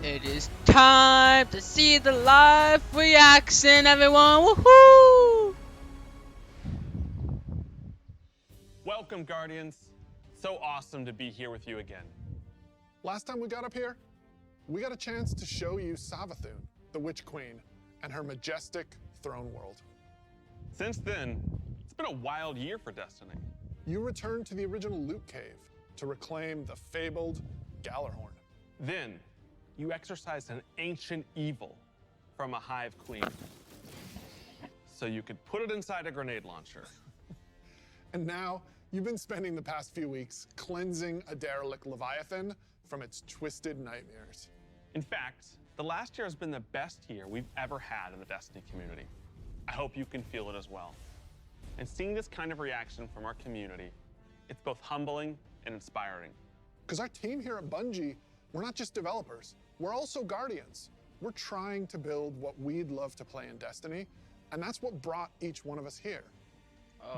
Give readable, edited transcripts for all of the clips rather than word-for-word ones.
It is time to see the live reaction, everyone. Woohoo! Welcome, Guardians. So awesome to be here with you again. Last time we got up here, we got a chance to show you Savathun, the Witch Queen, and her majestic throne world. Since then, it's been a wild year for Destiny. You returned to the original Loot Cave to reclaim the fabled Gallarhorn. Then, you exorcised an ancient evil from a hive queen so you could put it inside a grenade launcher. And now, you've been spending the past few weeks cleansing a derelict Leviathan from its twisted nightmares. In fact, the last year has been the best year we've ever had in the Destiny community. I hope you can feel it as well. And seeing this kind of reaction from our community, it's both humbling and inspiring. Because our team here at Bungie, we're not just developers, we're also guardians. We're trying to build what we'd love to play in Destiny, and that's what brought each one of us here.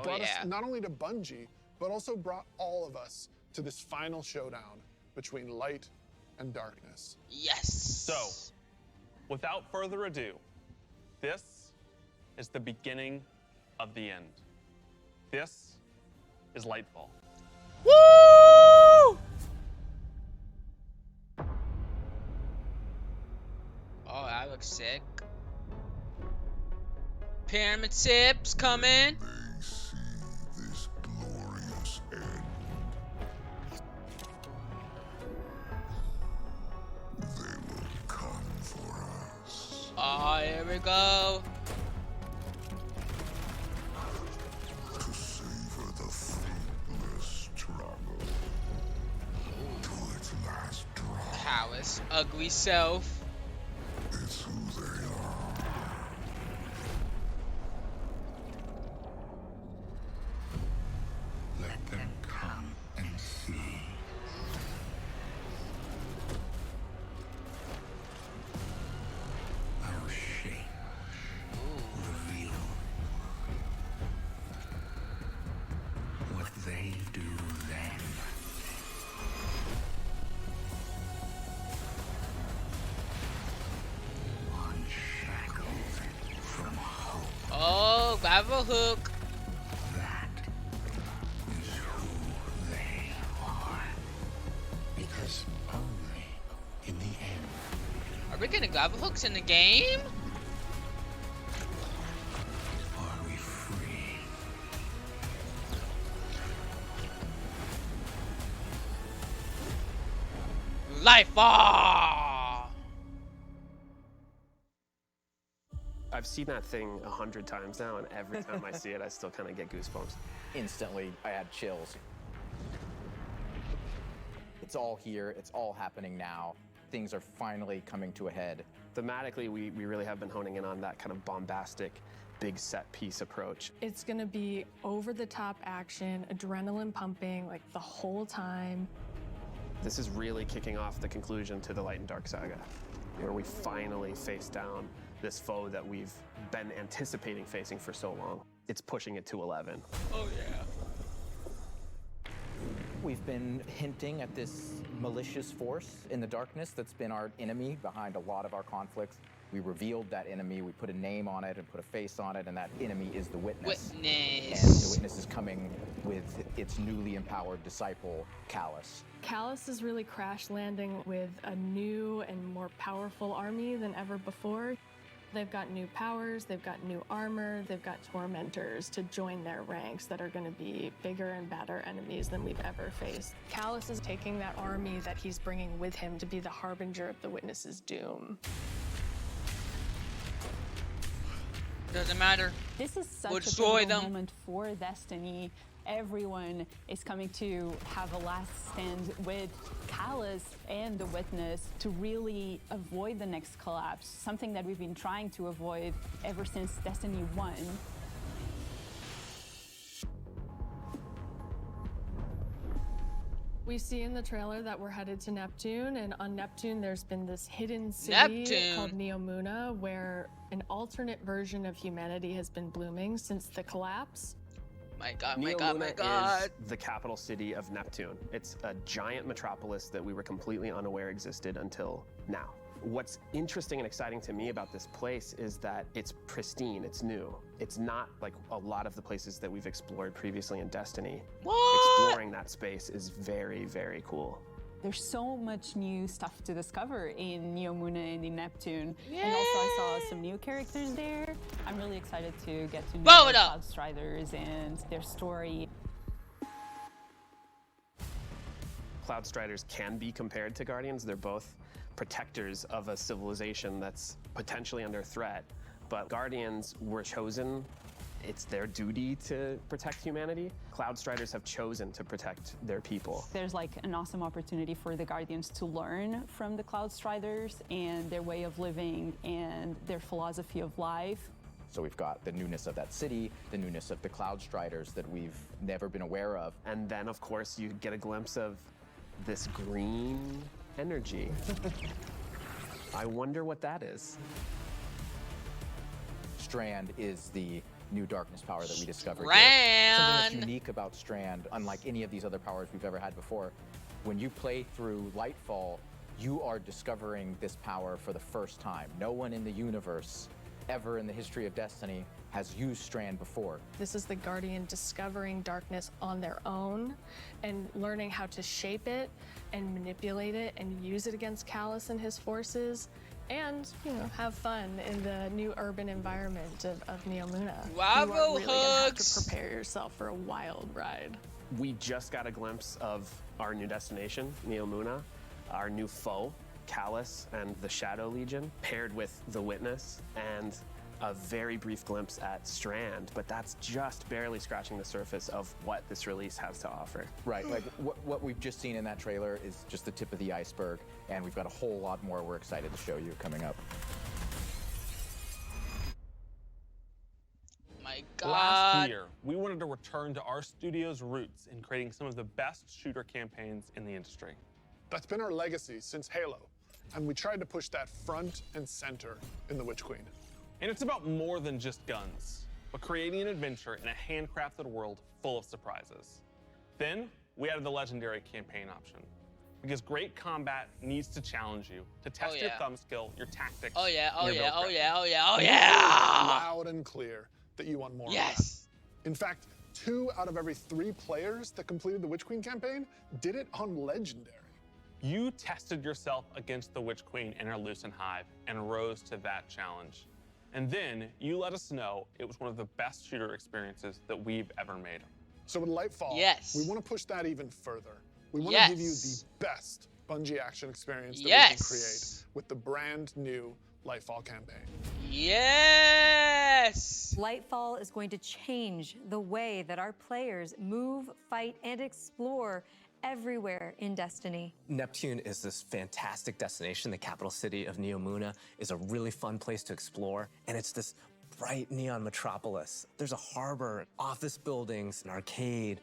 Brought us not only to Bungie, but also brought all of us to this final showdown between light and darkness. Yes! So, without further ado, this is the beginning of the end. This is Lightfall. Woo! Oh, that looks sick. Pyramid tips coming. They see this glorious end. They will come for us. Oh, here we go. To savor the fruitless struggle. To its last drop. Callous, ugly self. It's who they are. Let them come and see. Our shape reveal what they do then. Unshackled from hope. Oh, grab a hook. That is who they are. Because only in the end Are we gonna grab hooks in the game? are we free. Lightfall! I've seen that thing 100 times now, and every time I see it, I still kind of get goosebumps. Instantly, I had chills. It's all here, it's all happening now. Things are finally coming to a head. Thematically, we really have been honing in on that kind of bombastic, big set piece approach. It's gonna be over-the-top action, adrenaline pumping, like the whole time. This is really kicking off the conclusion to the Light and Dark saga, where we finally face down this foe that we've been anticipating facing for so long. It's pushing it to 11. Oh yeah. We've been hinting at this malicious force in the darkness that's been our enemy behind a lot of our conflicts. We revealed that enemy, we put a name on it and put a face on it, and that enemy is the Witness. And the Witness is coming with its newly empowered disciple, Callus. Callus is really crash landing with a new and more powerful army than ever before. They've got new powers, they've got new armor, they've got tormentors to join their ranks that are going to be bigger and badder enemies than we've ever faced. Callus is taking that army that he's bringing with him to be the harbinger of the Witness's doom. Doesn't matter. This is such We'll a destroy pivotal them. moment for Destiny. Everyone is coming to have a last stand with Callus and the Witness to really avoid the next collapse, something that we've been trying to avoid ever since Destiny 1. We see in the trailer that we're headed to Neptune, and on Neptune there's been this hidden city Neptune. called Neomuna, where an alternate version of humanity has been blooming since the collapse. My god, my god, my Neomuna god. is the capital city of Neptune. It's a giant metropolis that we were completely unaware existed until now. What's interesting and exciting to me about this place is that it's pristine, it's new. It's not like a lot of the places that we've explored previously in Destiny. What? Exploring that space is very, very cool. There's so much new stuff to discover in Neomuna and in Neptune. And also I saw some new characters there. I'm really excited to get to know Blow the it up. Cloud Striders and their story. Cloud Striders can be compared to Guardians. They're both protectors of a civilization that's potentially under threat. But Guardians were chosen. It's their duty to protect humanity. Cloud Striders have chosen to protect their people. There's like an awesome opportunity for the Guardians to learn from the Cloud Striders and their way of living and their philosophy of life. So we've got the newness of that city, the newness of the Cloud Striders that we've never been aware of. And then, of course, you get a glimpse of this green energy. I wonder what that is. Strand is the new darkness power that we discovered. Strand. Something that's unique about Strand, unlike any of these other powers we've ever had before. When you play through Lightfall, you are discovering this power for the first time. No one in the universe ever in the history of Destiny has used Strand before. This is the Guardian discovering darkness on their own and learning how to shape it and manipulate it and use it against Callus and his forces and, have fun in the new urban environment of Neomuna. Bravo you are really gonna have hugs. to prepare yourself for a wild ride. We just got a glimpse of our new destination, Neomuna, our new foe, Callus and the Shadow Legion, paired with the Witness, and a very brief glimpse at Strand, but that's just barely scratching the surface of what this release has to offer. Right, like what we've just seen in that trailer is just the tip of the iceberg, and we've got a whole lot more we're excited to show you coming up. My God. Last year, we wanted to return to our studio's roots in creating some of the best shooter campaigns in the industry. That's been our legacy since Halo, and we tried to push that front and center in The Witch Queen. And it's about more than just guns, but creating an adventure in a handcrafted world full of surprises. Then, we added the legendary campaign option, because great combat needs to challenge you, to test your thumb skill, your tactics. Oh yeah, oh your yeah, build oh craft. yeah, oh yeah, oh And yeah! loud and clear that you want more of Yes! that. In fact, 2 out of every 3 players that completed the Witch Queen campaign did it on Legendary. You tested yourself against the Witch Queen in her Lucent Hive and rose to that challenge. And then you let us know it was one of the best shooter experiences that we've ever made. So with Lightfall, Yes. we want to push that even further. We want to give you the Yes. best Bungie action experience that we Yes. can create with the brand new Lightfall campaign. Yes! Lightfall is going to change the way that our players move, fight, and explore everywhere in Destiny. Neptune is this fantastic destination. The capital city of Neomuna is a really fun place to explore, and it's this bright neon metropolis. There's a harbor, office buildings, an arcade.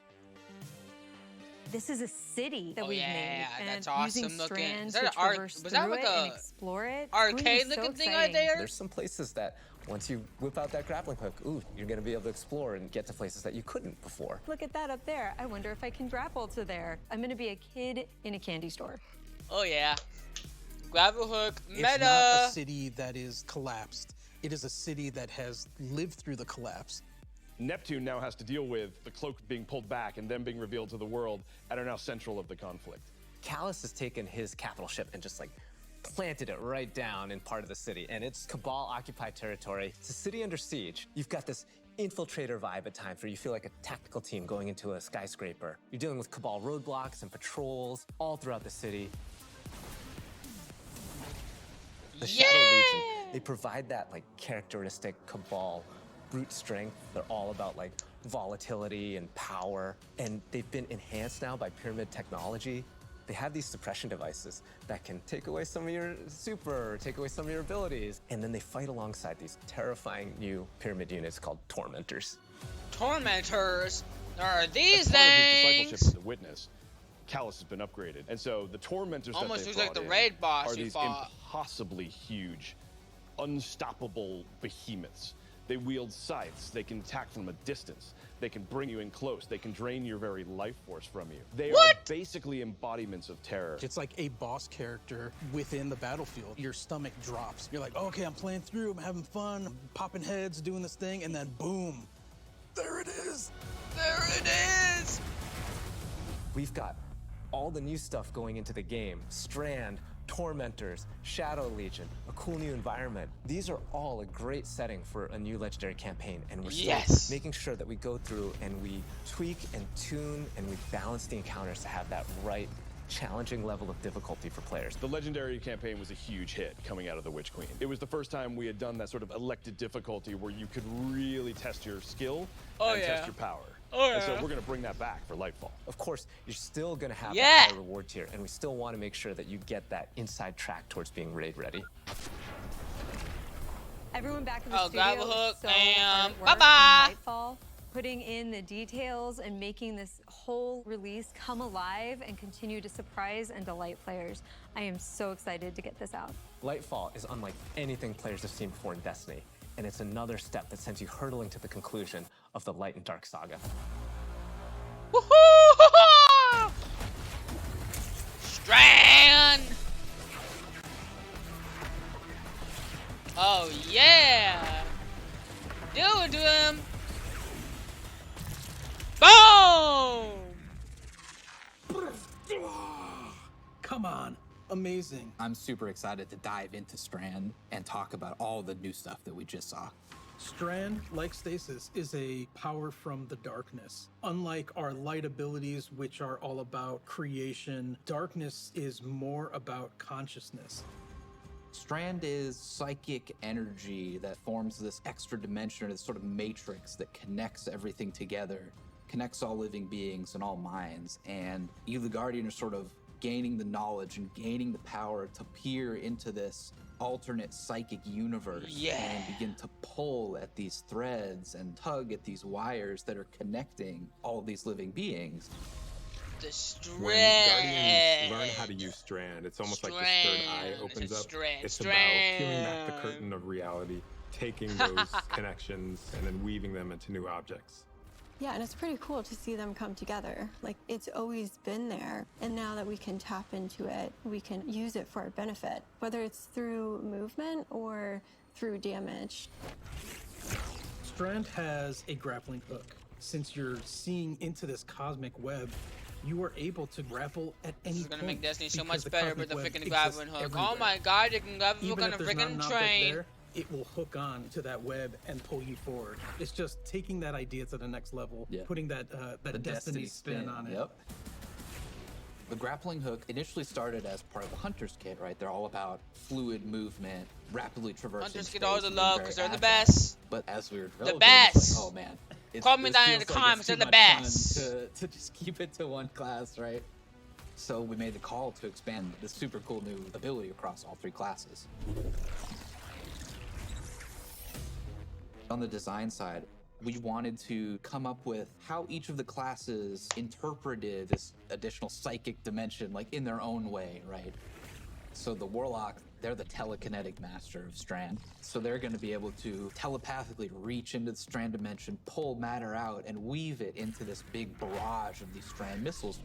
This is a city that Oh, we've yeah, made, and that's awesome using looking. Strand Is to that an arc- traverse was that through like it and a explore it. It's going to be Arcade so looking thing right exciting. there? There's some places that once you whip out that grappling hook, ooh, you're gonna be able to explore and get to places that you couldn't before. Look at that up there. I wonder if I can grapple to there. I'm going to be a kid in a candy store. Oh yeah. Gravel hook, meta! It's not a city that is collapsed. It is a city that has lived through the collapse. Neptune now has to deal with the cloak being pulled back and them being revealed to the world and are now central of the conflict. Callus has taken his capital ship and just like planted it right down in part of the city, and it's Cabal-occupied territory. It's a city under siege. You've got this infiltrator vibe at times where you feel like a tactical team going into a skyscraper. You're dealing with Cabal roadblocks and patrols all throughout the city. The Shadow Legion, they provide that like characteristic Cabal brute strength. They're all about like volatility and power, and they've been enhanced now by pyramid technology. They have these suppression devices that can take away some of your super, take away some of your abilities, and then they fight alongside these terrifying new pyramid units called Tormentors. Tormentors! Are these As part of his discipleship things? of the Witness, Callus has been upgraded, and so the Tormentors Almost that looks they like the brought raid in boss are you these fought. impossibly huge, unstoppable behemoths They wield scythes. They can attack from a distance. They can bring you in close. They can drain your very life force from you. They are basically embodiments of terror. It's like a boss character within the battlefield. Your stomach drops. You're like, okay, I'm playing through, I'm having fun, I'm popping heads, doing this thing, and then boom, there it is. There it is. We've got all the new stuff going into the game. Strand, Tormentors, Shadow Legion, a cool new environment. These are all a great setting for a new Legendary campaign, and we're still making sure that we go through and we tweak and tune and we balance the encounters to have that right challenging level of difficulty for players. The Legendary campaign was a huge hit coming out of the Witch Queen. It was the first time we had done that sort of elected difficulty where you could really test your skill and test your power. And so we're going to bring that back for Lightfall. Of course, you're still going to have that high reward tier, and we still want to make sure that you get that inside track towards being raid ready. Everyone back in the studio grab a hook so and hard at work bye-bye. on Lightfall, putting in the details and making this whole release come alive and continue to surprise and delight players. I am so excited to get this out. Lightfall is unlike anything players have seen before in Destiny, and it's another step that sends you hurtling to the conclusion of the Light and Dark saga. Woohoo! Strand! Oh yeah! Do it to him! Boom! Come on. Amazing. I'm super excited to dive into Strand and talk about all the new stuff that we just saw. Strand, like Stasis, is a power from the darkness. Unlike our light abilities, which are all about creation, darkness is more about consciousness. Strand is psychic energy that forms this extra dimension, or this sort of matrix that connects everything together, connects all living beings and all minds. And you, the Guardian, are sort of gaining the knowledge and gaining the power to peer into this alternate psychic universe and begin to pull at these threads and tug at these wires that are connecting all of these living beings. The Strand. When Guardians learn how to use Strand, it's almost like this third eye opens up. It's about peeling back the curtain of reality, taking those connections and then weaving them into new objects. Yeah, and it's pretty cool to see them come together. Like, it's always been there, and now that we can tap into it, we can use it for our benefit, whether it's through movement or through damage. Strand has a grappling hook. Since you're seeing into this cosmic web, you are able to grapple at any point. This is gonna make Destiny so much better with the freaking grappling hook. Oh my god, you can grapple hook on a freaking train. There, it will hook on to that web and pull you forward. It's just taking that idea to the next level, putting that Destiny spin on it. Yep. The grappling hook initially started as part of the Hunter's Kit, right? They're all about fluid movement, rapidly traversing Hunters space, get all the being love very because they're the agile. best. But as we were developing, The best. it's like, oh man. Comment down in the comments, they're the best. To just keep it to one class, right? So we made the call to expand this super cool new ability across all three classes. On the design side, we wanted to come up with how each of the classes interpreted this additional psychic dimension, like in their own way, right? So the Warlock, they're the telekinetic master of Strand. So they're going to be able to telepathically reach into the Strand dimension, pull matter out, and weave it into this big barrage of these Strand missiles.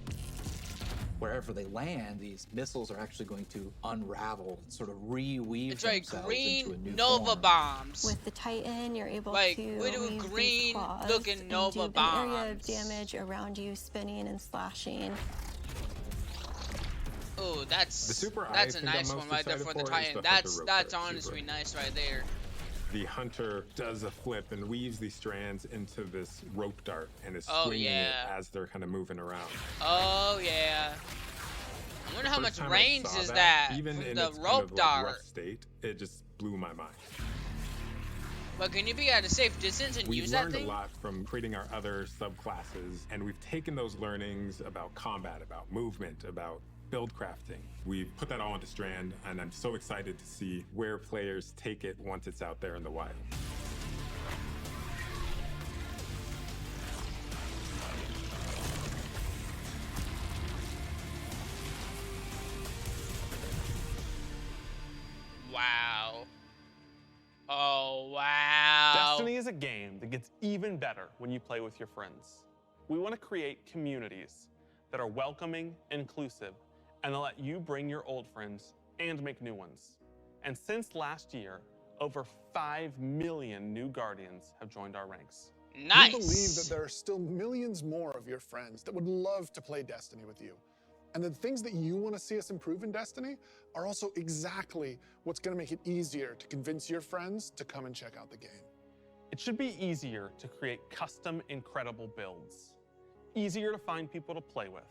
Wherever they land, these missiles are actually going to unravel and sort of reweave themselves into a new Nova form. bombs. With the Titan, you're able like, to we do leave green these claws looking and Nova do an bombs. area of damage around you, spinning and slashing. Oh, that's The super that's I a think I'm nice most one right there for the excited for is Titan. the That's Hunter that's rope honestly super. nice right there. The Hunter does a flip and weaves these strands into this rope dart and is Oh, swinging yeah. it as they're kind of moving around. Oh yeah. I wonder how First much time I range saw is that even from in the its rope kind of, like, dart. rough state, it just blew my mind. But can you be at a safe distance and We've use that learned thing? a lot from creating our other subclasses, and we've taken those learnings about combat, about movement, about build crafting. We've put that all into Strand, and I'm so excited to see where players take it once it's out there in the wild. Wow. Oh wow. Destiny is gets even better when you play with your friends. We want to create communities that are welcoming, inclusive, and that let you bring your old friends and make new ones. And since last year, over 5 million new Guardians have joined our ranks. Nice. We believe that there are still millions more of your friends that would love to play Destiny with you. And the things that you want to see us improve in Destiny are also exactly what's going to make it easier to convince your friends to come and check out the game. It should be easier to create custom, incredible builds. Easier to find people to play with.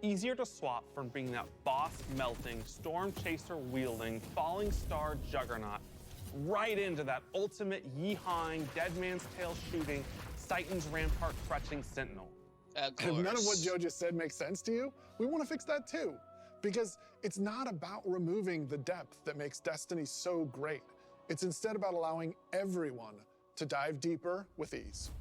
Easier to swap from being that boss-melting, storm chaser-wielding, falling star juggernaut right into that ultimate yeehawing, dead man's tail shooting, Titan's rampart crutching sentinel. And if none of what Joe just said makes sense to you, we want to fix that too. Because it's not about removing the depth that makes Destiny so great. It's instead about allowing everyone to dive deeper with ease.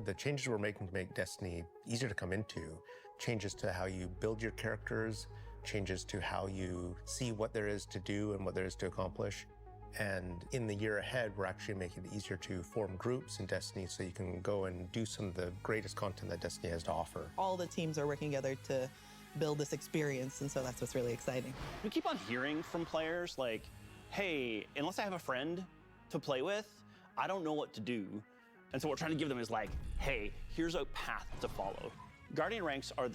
The changes we're making to make Destiny easier to come into, changes to how you build your characters, changes to how you see what there is to do and what there is to accomplish. And in the year ahead, we're actually making it easier to form groups in Destiny so you can go and do some of the greatest content that Destiny has to offer. All the teams are working together to build this experience, and so that's what's really exciting. We keep on hearing from players like, hey, unless I have a friend to play with, I don't know what to do. And so what we're trying to give them is like, hey, here's a path to follow. Guardian ranks are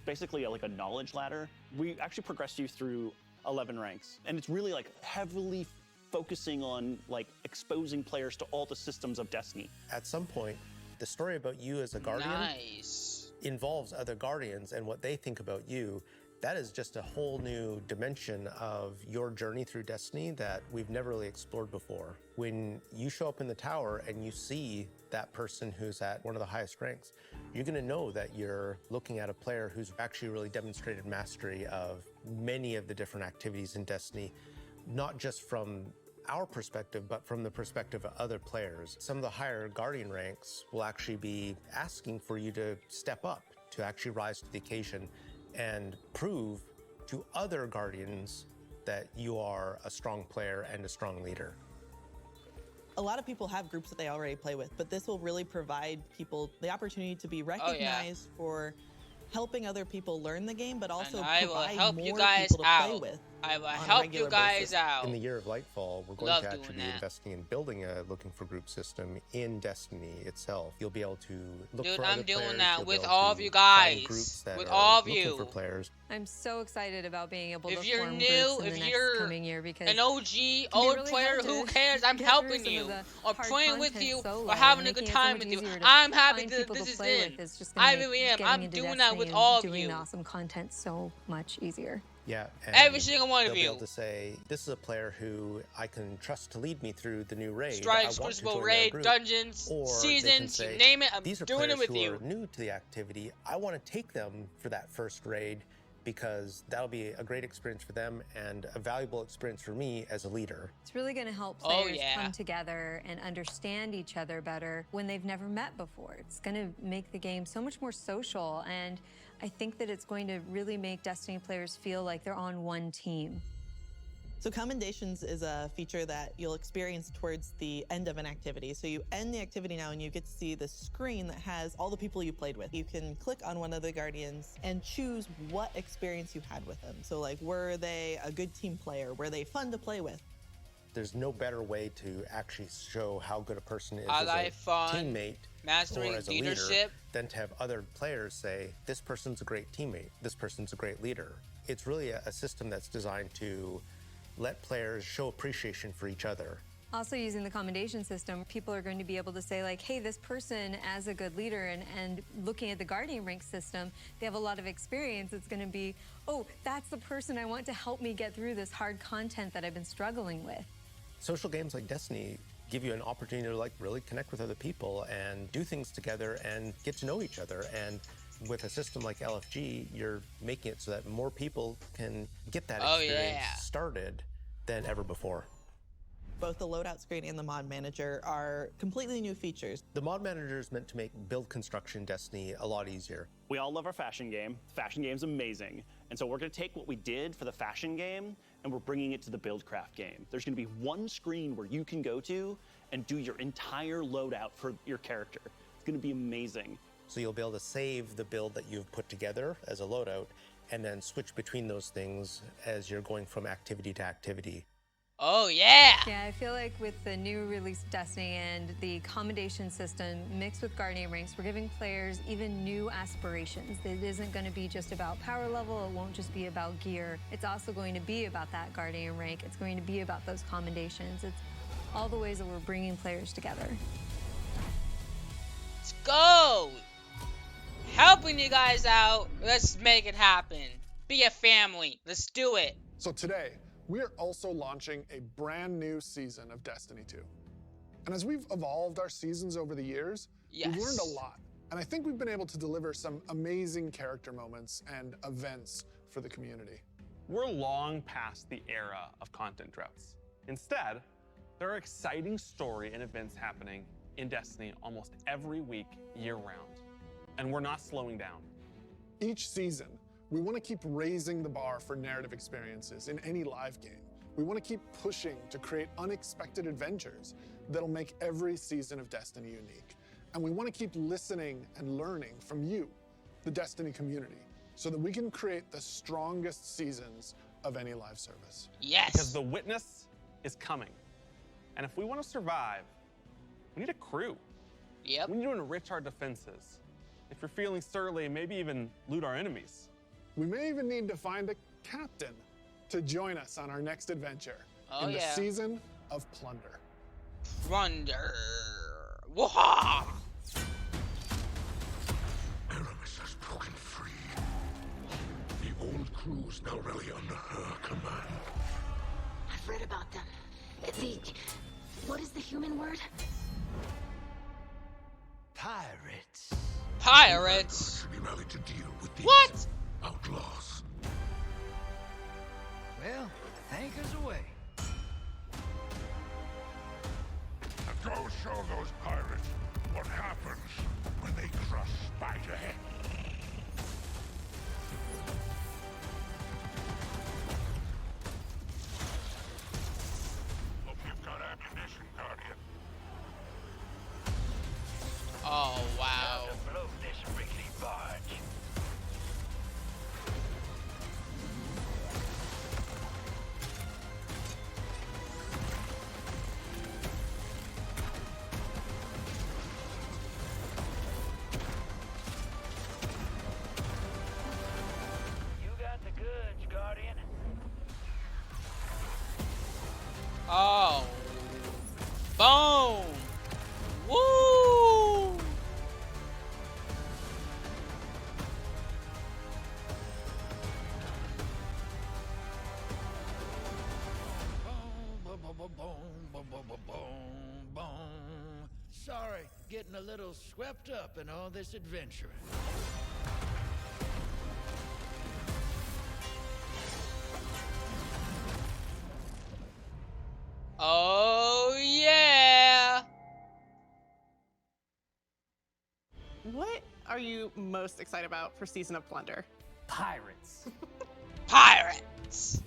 basically like a knowledge ladder. We actually progress you through 11 ranks, and it's really like heavily focusing on like exposing players to all the systems of Destiny. At some point, the story about you as a Guardian involves other Guardians and what they think about you. That is just a whole new dimension of your journey through Destiny that we've never really explored before. When you show up in the tower and you see that person who's at one of the highest ranks, you're going to know that you're looking at a player who's actually really demonstrated mastery of many of the different activities in Destiny, not just from our perspective, but from the perspective of other players. Some of the higher Guardian ranks will actually be asking for you to step up, to actually rise to the occasion and prove to other Guardians that you are a strong player and a strong leader. A lot of people have groups that they already play with, but this will really provide people the opportunity to be recognized for helping other people learn the game, but also provide more people to play with. I will help you guys out. In the year of Lightfall, we're going to actually be investing in building a looking for group system in Destiny itself. You'll be able to look for other players. Dude, I'm doing that with all of you guys. With all of you. For players. I'm so excited about being able to if you're form new, groups in if the you're next coming year because an OG, old really player, hard to who cares? I'm get helping through you, some of or the playing with hard you, content or having a solo, good making it so time much with you. easier to I'm happy find that people to this is play in. with. It's just gonna I make really am. getting I'm into doing that Destiny with and all of doing you. awesome content so much easier. Yeah, and every single one they'll of be you. able to say, this is a player who I can trust to lead me through the new raid. Strikes, Crucible, raid, dungeons, seasons, you name it, I'm doing it with you. These are players who are new to the activity. I want to take them for that first raid because that'll be a great experience for them and a valuable experience for me as a leader. It's really going to help players come together and understand each other better when they've never met before. It's going to make the game so much more social, and I think that it's going to really make Destiny players feel like they're on one team. So commendations is a feature that you'll experience towards the end of an activity. So you end the activity now and you get to see the screen that has all the people you played with. You can click on one of the Guardians and choose what experience you had with them. So like, were they a good team player? Were they fun to play with? There's no better way to actually show how good a person is as a teammate mastering or as a leadership leader than to have other players say, this person's a great teammate, this person's a great leader. It's really a system that's designed to let players show appreciation for each other. Also, using the commendation system, people are going to be able to say like, hey, this person as a good leader, and looking at the Guardian rank system, they have a lot of experience. It's going to be, oh, that's the person I want to help me get through this hard content that I've been struggling with. Social games like Destiny give you an opportunity to like really connect with other people and do things together and get to know each other. And with a system like LFG, you're making it so that more people can get that experience started than ever before. Both the loadout screen and the mod manager are completely new features. The mod manager is meant to make build construction Destiny a lot easier. We all love our fashion game. Fashion game's amazing. And so we're going to take what we did for the fashion game and we're bringing it to the Buildcraft game. There's going to be one screen where you can go to and do your entire loadout for your character. It's going to be amazing. So you'll be able to save the build that you've put together as a loadout and then switch between those things as you're going from activity to activity. Oh, yeah! Yeah, I feel like with the new release of Destiny and the commendation system mixed with Guardian ranks, we're giving players even new aspirations. It isn't going to be just about power level. It won't just be about gear. It's also going to be about that Guardian rank. It's going to be about those commendations. It's all the ways that we're bringing players together. Let's go! Helping you guys out. Let's make it happen. Be a family. Let's do it. So today, we are also launching a brand new season of Destiny 2. And as we've evolved our seasons over the years, we've learned a lot. And I think we've been able to deliver some amazing character moments and events for the community. We're long past the era of content droughts. Instead, there are exciting story and events happening in Destiny almost every week, year-round. And we're not slowing down. Each season, we want to keep raising the bar for narrative experiences in any live game. We want to keep pushing to create unexpected adventures that'll make every season of Destiny unique. And we want to keep listening and learning from you, the Destiny community, so that we can create the strongest seasons of any live service. Yes! Because the Witness is coming. And if we want to survive, we need a crew. Yep. We need to enrich our defenses. If you're feeling surly, maybe even loot our enemies. We may even need to find a captain to join us on our next adventure in the yeah. season of Plunder. Plunder. Waha! Aramis has broken free. The old crew is now rally under her command. I've read about them. What is the human word? Pirates. Pirates? Should be rallied to deal with these What? outlaws. Well, anchors away. And go show those pirates what happens when they crush Spiderhead. Hope you've got ammunition, Guardian. Oh, wow. Time to blow this rickety barge. You got the goods, Guardian. Oh. Boom. Woo. Boom, boom, boom, boom, boom, boom, boom, boom, boom. Sorry, getting a little swept up in all this adventuring. Oh, yeah. What are you most excited about for Season of Plunder? Pirates. Pirates.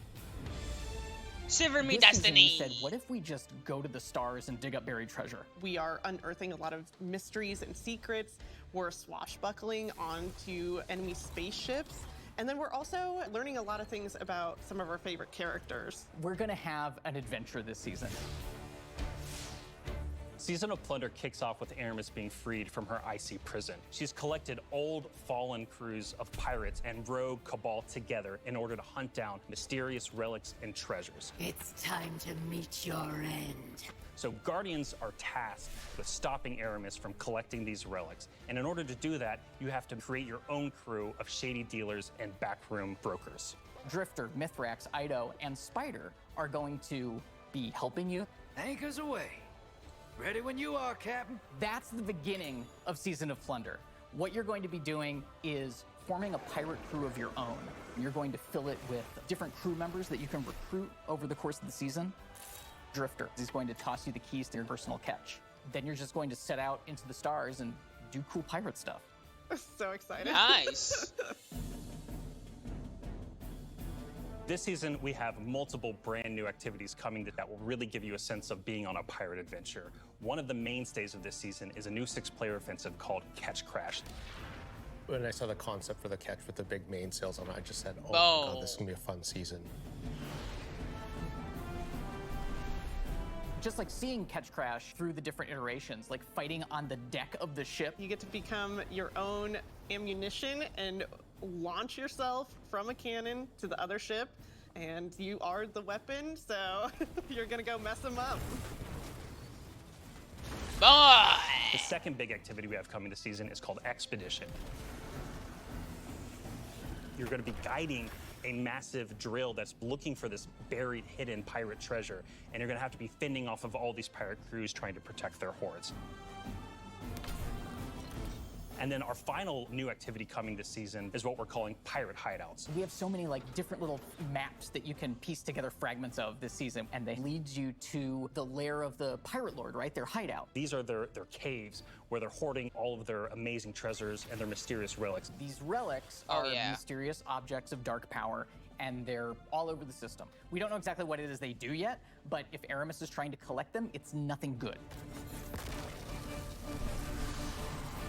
Shiver me, This season Destiny. we said, what if we just go to the stars and dig up buried treasure? We are unearthing a lot of mysteries and secrets. We're swashbuckling onto enemy spaceships. And then we're also learning a lot of things about some of our favorite characters. We're gonna have an adventure this season. Season of Plunder kicks off with Aramis being freed from her icy prison. She's collected old, fallen crews of pirates and rogue cabal together in order to hunt down mysterious relics and treasures. It's time to meet your end. So Guardians are tasked with stopping Aramis from collecting these relics. And in order to do that, you have to create your own crew of shady dealers and backroom brokers. Drifter, Mithrax, Ido, and Spider are going to be helping you. Anchors away. Ready when you are, Captain. That's the beginning of Season of Plunder. What you're going to be doing is forming a pirate crew of your own. You're going to fill it with different crew members that you can recruit over the course of the season. Drifter is going to toss you the keys to your personal catch. Then you're just going to set out into the stars and do cool pirate stuff. So excited. Nice. This season, we have multiple brand new activities coming that will really give you a sense of being on a pirate adventure. One of the mainstays of this season is a new 6-player offensive called Catch Crash. When I saw the concept for the catch with the big mainsails on it, I just said, oh my God, this is gonna be a fun season. Just like seeing Catch Crash through the different iterations, like fighting on the deck of the ship. You get to become your own ammunition and launch yourself from a cannon to the other ship, and you are the weapon, so you're gonna go mess them up. The second big activity we have coming this season is called Expedition. You're going to be guiding a massive drill that's looking for this buried, hidden pirate treasure, and you're going to have to be fending off of all these pirate crews trying to protect their hoards. And then our final new activity coming this season is what we're calling Pirate Hideouts. We have so many like different little maps that you can piece together fragments of this season, and they lead you to the lair of the Pirate Lord, right? Their hideout. These are their caves where they're hoarding all of their amazing treasures and their mysterious relics. These relics are mysterious objects of dark power, and they're all over the system. We don't know exactly what it is they do yet, but if Aramis is trying to collect them, it's nothing good.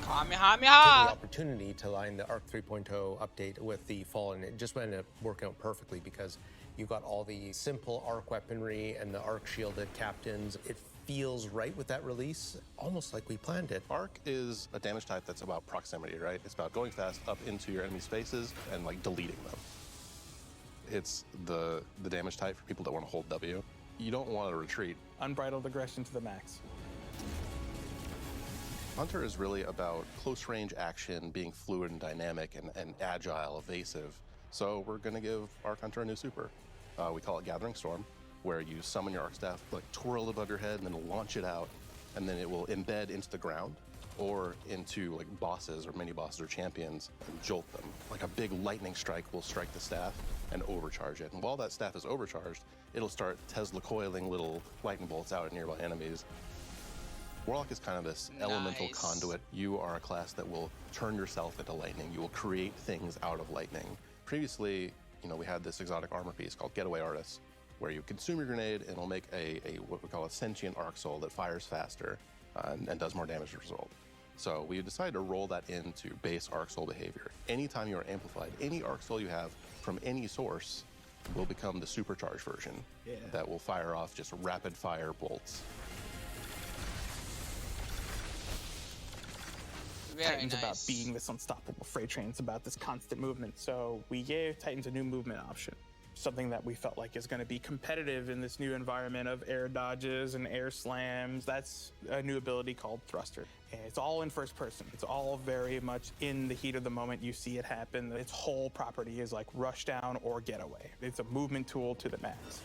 Kamehameha! Taking the opportunity to line the Arc 3.0 update with the Fall, and it just ended up working out perfectly because you got all the simple Arc weaponry and the Arc shielded captains. It feels right with that release, almost like we planned it. Arc is a damage type that's about proximity, right? It's about going fast up into your enemy's faces and like deleting them. It's the damage type for people that want to hold W. You don't want to retreat. Unbridled aggression to the max. Hunter is really about close range action, being fluid and dynamic and agile, evasive. So we're going to give Arc Hunter a new super. We call it Gathering Storm, where you summon your Arc Staff, like twirl it above your head, and then launch it out, and then it will embed into the ground or into like bosses or mini bosses or champions and jolt them. Like a big lightning strike will strike the staff and overcharge it. And while that staff is overcharged, it'll start Tesla coiling little lightning bolts out at nearby enemies. Warlock is kind of this elemental conduit. You are a class that will turn yourself into lightning. You will create things out of lightning. Previously, we had this exotic armor piece called Getaway Artist, where you consume your grenade and it'll make a what we call a sentient arc soul that fires faster and does more damage as a result. So we decided to roll that into base arc soul behavior. Anytime you are amplified, any arc soul you have from any source will become the supercharged version that will fire off just rapid fire bolts. Titan's about being this unstoppable freight train. It's about this constant movement. So we gave Titans a new movement option, something that we felt like is going to be competitive in this new environment of air dodges and air slams. That's a new ability called Thruster. And it's all in first person. It's all very much in the heat of the moment. You see it happen. Its whole property is like rush down or getaway. It's a movement tool to the max.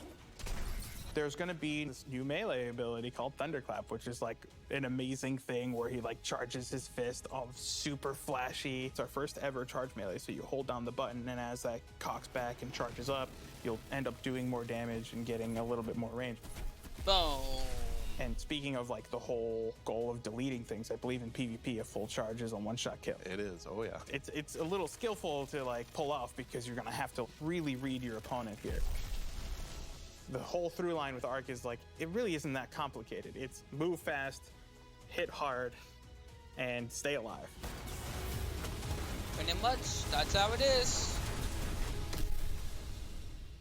There's going to be this new melee ability called Thunderclap, which is like an amazing thing where he like charges his fist, all super flashy. It's our first ever charge melee, so you hold down the button, and as that cocks back and charges up, you'll end up doing more damage and getting a little bit more range. Boom. And speaking of like the whole goal of deleting things, I believe in PvP a full charge is a one-shot kill. It is, oh yeah. It's a little skillful to like pull off because you're gonna have to really read your opponent here. The whole through line with Arc is like, it really isn't that complicated. It's move fast, hit hard, and stay alive. Pretty much, that's how it is.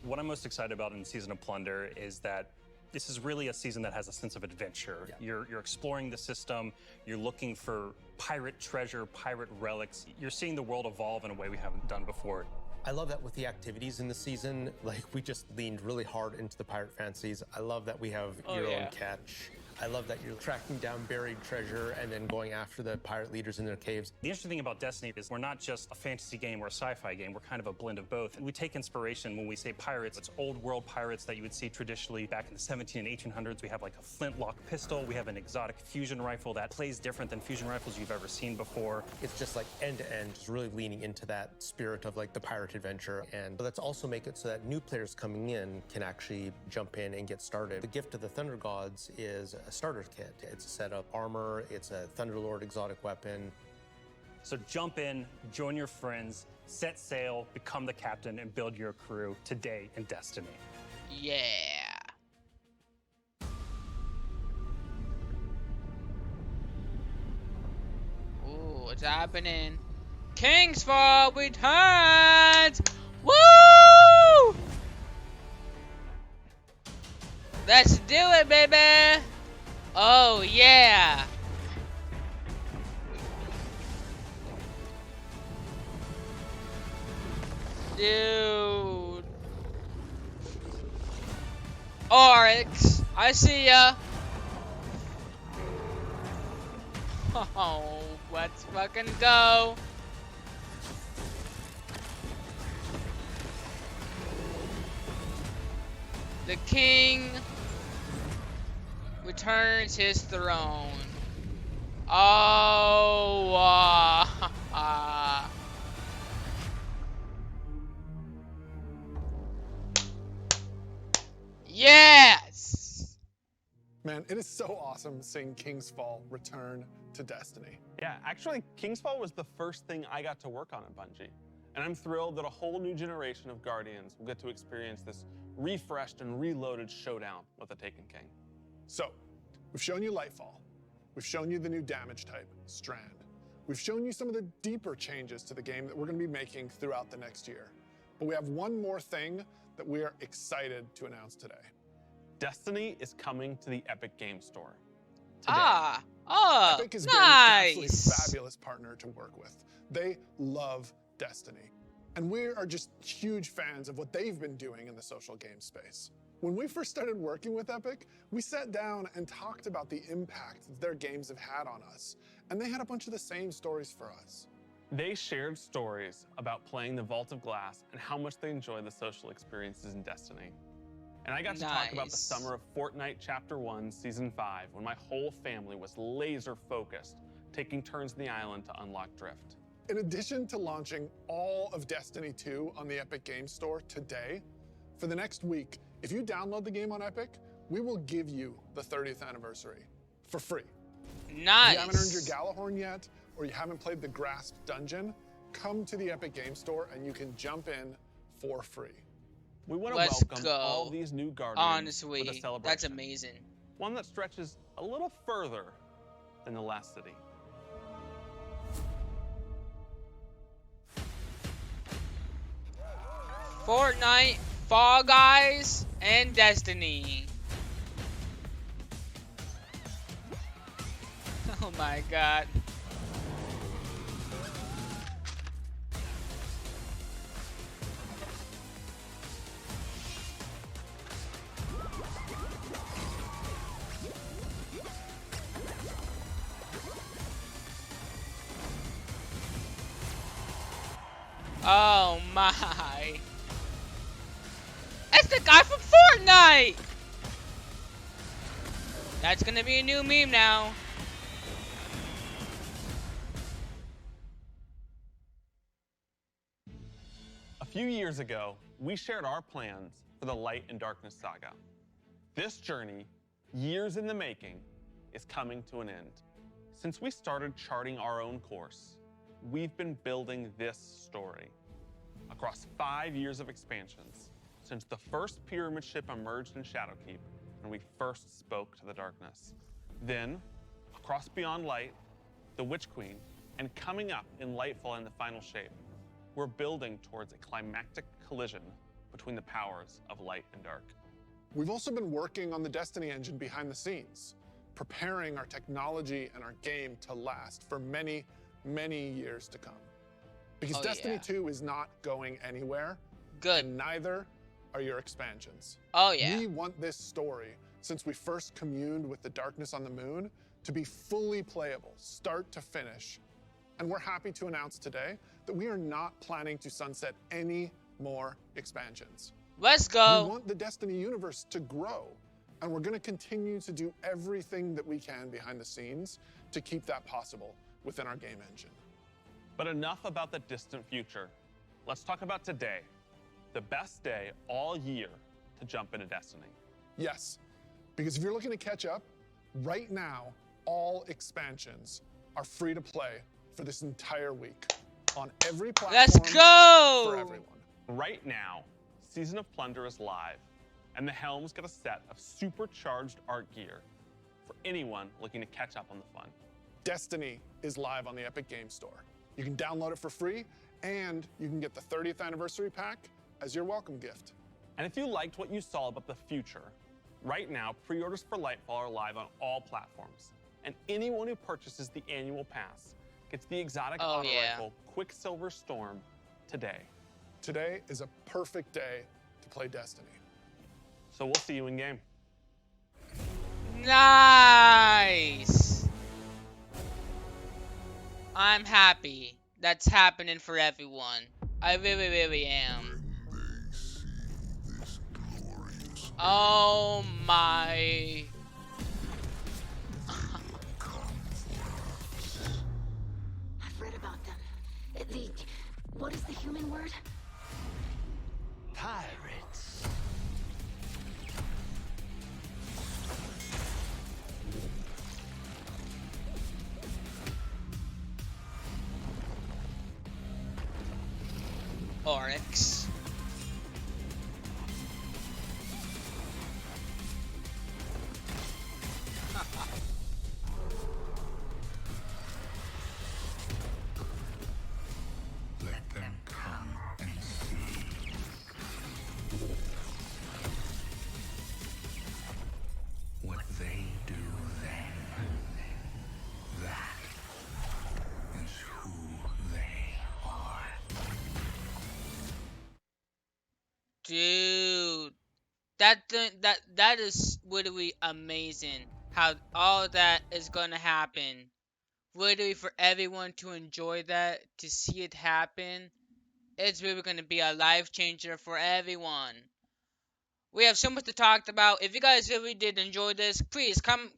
What I'm most excited about in Season of Plunder is that this is really a season that has a sense of adventure. Yeah. You're exploring the system, you're looking for pirate treasure, pirate relics. You're seeing the world evolve in a way we haven't done before. I love that with the activities in the season, like we just leaned really hard into the pirate fancies. I love that we have your own catch. I love that you're tracking down buried treasure and then going after the pirate leaders in their caves. The interesting thing about Destiny is we're not just a fantasy game or a sci-fi game, we're kind of a blend of both. We take inspiration when we say pirates, it's old world pirates that you would see traditionally back in the 17 and 1800s. We have like a flintlock pistol, we have an exotic fusion rifle that plays different than fusion rifles you've ever seen before. It's just like end to end, just really leaning into that spirit of like the pirate adventure. And let's also make it so that new players coming in can actually jump in and get started. The gift of the Thunder Gods is a starter kit. It's a set of armor, it's a Thunderlord exotic weapon. So jump in, join your friends, set sail, become the captain, and build your crew today in Destiny. Yeah. Ooh, what's happening? Kingsfall returns! Woo! Let's do it, baby! Oh, yeah! Dude. Oryx, I see ya. Oh, let's fucking go. The king returns his throne. Oh, yes! Man, it is so awesome seeing Kingsfall return to Destiny. Yeah, actually, Kingsfall was the first thing I got to work on at Bungie. And I'm thrilled that a whole new generation of Guardians will get to experience this refreshed and reloaded showdown with the Taken King. So, we've shown you Lightfall. We've shown you the new damage type, Strand. We've shown you some of the deeper changes to the game that we're going to be making throughout the next year. But we have one more thing that we are excited to announce today. Destiny is coming to the Epic Game Store today. Epic has been an absolutely fabulous partner to work with. They love Destiny. And we are just huge fans of what they've been doing in the social game space. When we first started working with Epic, we sat down and talked about the impact that their games have had on us. And they had a bunch of the same stories for us. They shared stories about playing the Vault of Glass and how much they enjoy the social experiences in Destiny. And I got to talk about the summer of Fortnite Chapter 1, Season 5, when my whole family was laser focused, taking turns in the island to unlock Drift. In addition to launching all of Destiny 2 on the Epic Game Store today, for the next week, if you download the game on Epic, we will give you the 30th anniversary for free. Nice. If you haven't earned your Galahorn yet, or you haven't played the Grasp Dungeon, come to the Epic Game Store and you can jump in for free. We want to welcome all these new Guardians with a celebration. That's amazing. One that stretches a little further than the last city. Fortnite, Fall Guys, and Destiny. Oh my god. Oh my. It's the guy from Fortnite! That's gonna be a new meme now. A few years ago, we shared our plans for the Light and Darkness saga. This journey, years in the making, is coming to an end. Since we started charting our own course, we've been building this story. Across 5 years of expansions, since the first pyramid ship emerged in Shadowkeep and we first spoke to the darkness. Then, across Beyond Light, the Witch Queen, and coming up in Lightfall in the final shape, we're building towards a climactic collision between the powers of light and dark. We've also been working on the Destiny engine behind the scenes, preparing our technology and our game to last for many, many years to come. Because Destiny 2 is not going anywhere. Good. And neither are your expansions. Oh yeah. We want this story, since we first communed with the darkness on the moon, to be fully playable, start to finish. And we're happy to announce today that we are not planning to sunset any more expansions. Let's go. We want the Destiny universe to grow, and we're going to continue to do everything that we can behind the scenes to keep that possible within our game engine. But enough about the distant future. Let's talk about today, the best day all year to jump into Destiny. Yes, because if you're looking to catch up, right now, all expansions are free to play for this entire week on every platform. Let's go! For everyone. Right now, Season of Plunder is live, and the Helm's got a set of supercharged art gear for anyone looking to catch up on the fun. Destiny is live on the Epic Games Store. You can download it for free, and you can get the 30th anniversary pack as your welcome gift. And if you liked what you saw about the future, right now, pre-orders for Lightfall are live on all platforms. And anyone who purchases the annual pass gets the exotic auto rifle Quicksilver Storm today. Today is a perfect day to play Destiny. So we'll see you in game. Nice! I'm happy. That's happening for everyone. I really, really am. Oh my. I've read about them. What is the human word? Pirates. Oryx. Let them come and see. What they do then, that is who they are. Dude. That is literally amazing. How all that is gonna happen. Literally for everyone to enjoy that, to see it happen. It's really gonna be a life changer for everyone. We have so much to talk about. If you guys really did enjoy this, please come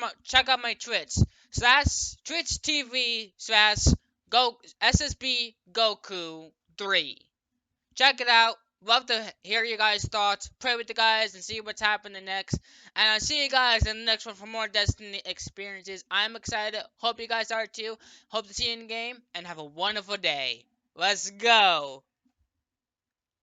out, check out my Twitch Twitch TV SSB Goku 3. Check it out. Love to hear you guys' thoughts. Play with the guys and see what's happening next. And I'll see you guys in the next one for more Destiny experiences. I'm excited. Hope you guys are too. Hope to see you in the game and have a wonderful day. Let's go.